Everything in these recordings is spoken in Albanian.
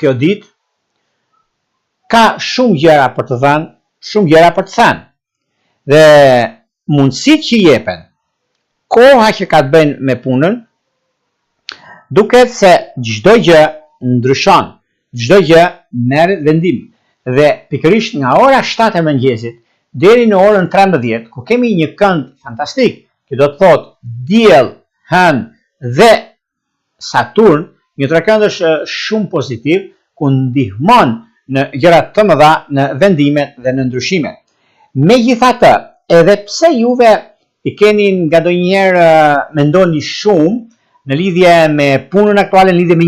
kjo ditë ka shumë gjëra për të thënë, shumë gjëra për të thënë. Dhe mundësitë që jepen, koha që ka të bëjnë me punën, duket se çdo gjë ndryshon, çdo gjë merr vendim. Dhe pikërisht nga ora 7 e mëngjesit deri në orën 13, ku kemi një kënd fantastik, që do të thotë Diell, Hënë dhe Saturn, një trekëndësh shumë pozitiv, ku ndihmon në gjërat të mëdha, në vendimet dhe në ndryshimet. Megjithatë, edhe pse juve i keni ngadonjëherë mendoni shumë në lidhje me punën aktuale, në lidhje me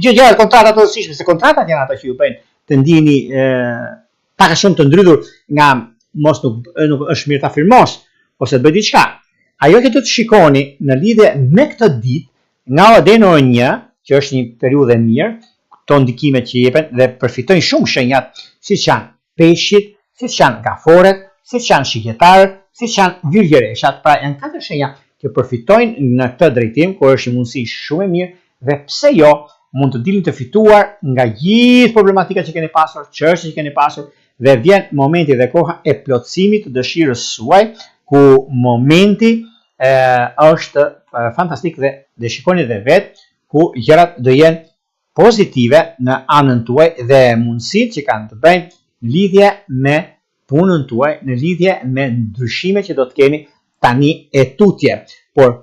gjëra kontrata të rëndësishme, se kontratat janë ato që ju bëjnë të ndiheni pak a shumë të ndrydhur nga mos nuk është mirë ta firmosh ose të bëj diçka. Ajo që do të shikoni në lidhje me këtë ditë, nga ora deri në orën 1, që është një periudhë e mirë, këto ndikimet që jepen dhe përfitojnë shumë shenjat, siç janë peshqit, siç janë gaforet, siç janë shigjetarët, siç janë virgjereshat, pra janë 4 shenja që përfitojnë në këtë drejtim, kur është një mundësi shumë e mirë dhe pse jo, mund të dilni të fituar nga gjithë problematika që keni pasur, çështjet që keni pasur, dhe vjen momenti dhe koha e plotësimit të dëshirës suaj, ku momenti është fantastik dhe shikoni dhe vetë ku gjërat do jenë pozitive në anën tuaj dhe mundësitë që kanë të bëjnë në lidhje me punën tuaj, në lidhje me ndryshimet që do të keni tani e tutje. Por